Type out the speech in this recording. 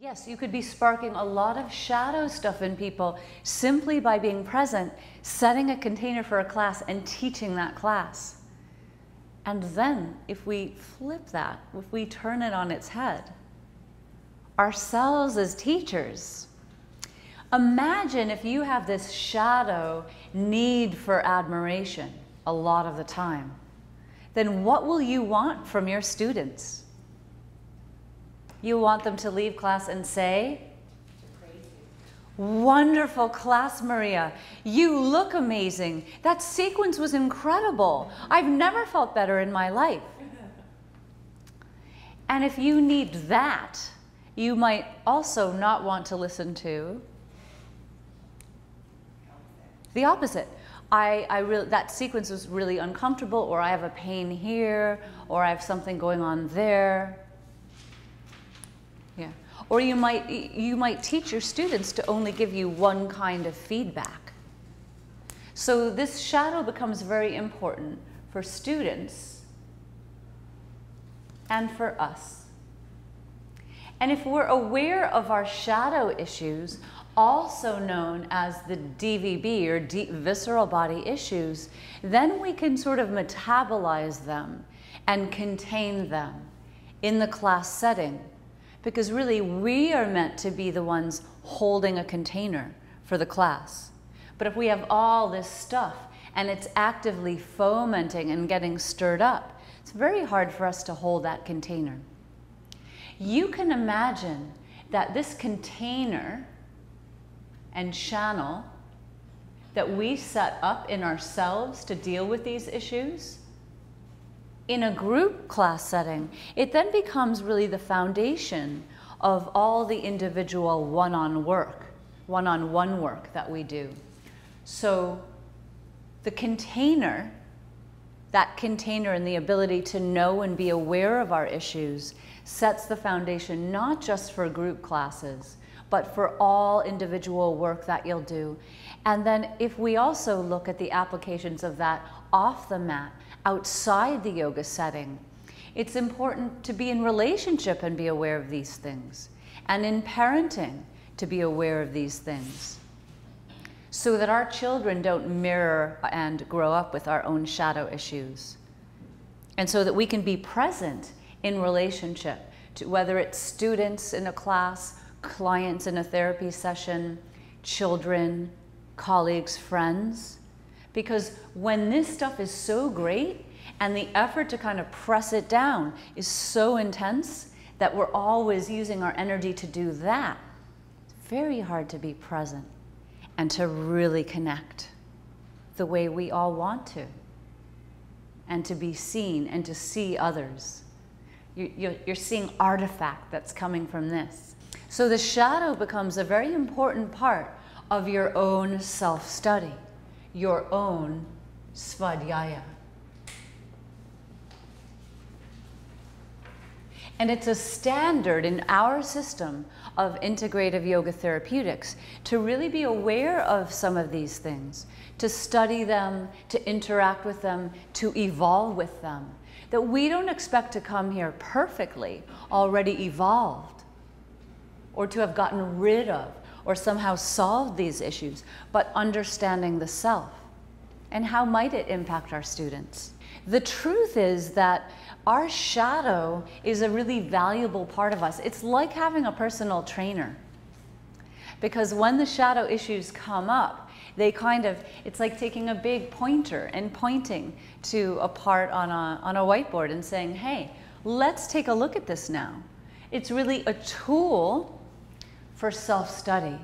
Yes, you could be sparking a lot of shadow stuff in people simply by being present, setting a container for a class and teaching that class. And then if we flip that, if we turn it on its head, ourselves as teachers, imagine if you have this shadow need for admiration a lot of the time, then what will you want from your students? You want them to leave class and say, "Wonderful class, Maria. You look amazing. That sequence was incredible. I've never felt better in my life." And if you need that, you might also not want to listen to the opposite. That sequence was really uncomfortable, or I have a pain here, or I have something going on there. Yeah. Or you might teach your students to only give you one kind of feedback. So this shadow becomes very important for students and for us. And if we're aware of our shadow issues, also known as the DVB or deep visceral body issues, then we can sort of metabolize them and contain them in the class setting. Because really, we are meant to be the ones holding a container for the class. But if we have all this stuff and it's actively fomenting and getting stirred up, it's very hard for us to hold that container. You can imagine that this container and channel that we set up in ourselves to deal with these issues, in a group class setting, it then becomes really the foundation of all the individual one-on-one work that we do. So the container, that container and the ability to know and be aware of our issues sets the foundation not just for group classes, but for all individual work that you'll do. And then if we also look at the applications of that off the mat, outside the yoga setting, it's important to be in relationship and be aware of these things, and in parenting to be aware of these things, so that our children don't mirror and grow up with our own shadow issues, and so that we can be present in relationship to whether it's students in a class, clients in a therapy session, children, colleagues, friends. Because when this stuff is so great and the effort to kind of press it down is so intense that we're always using our energy to do that, it's very hard to be present and to really connect the way we all want to, and to be seen and to see others. You're seeing artifact that's coming from this. So the shadow becomes a very important part of your own self-study, your own svadhyaya. And it's a standard in our system of integrative yoga therapeutics to really be aware of some of these things, to study them, to interact with them, to evolve with them. That we don't expect to come here perfectly already evolved, or to have gotten rid of or somehow solved these issues, but understanding the self and how might it impact our students. The truth is that our shadow is a really valuable part of us. It's like having a personal trainer, because when the shadow issues come up, they kind of, it's like taking a big pointer and pointing to a part on a whiteboard and saying, hey, let's take a look at this now. It's really a tool for self-study.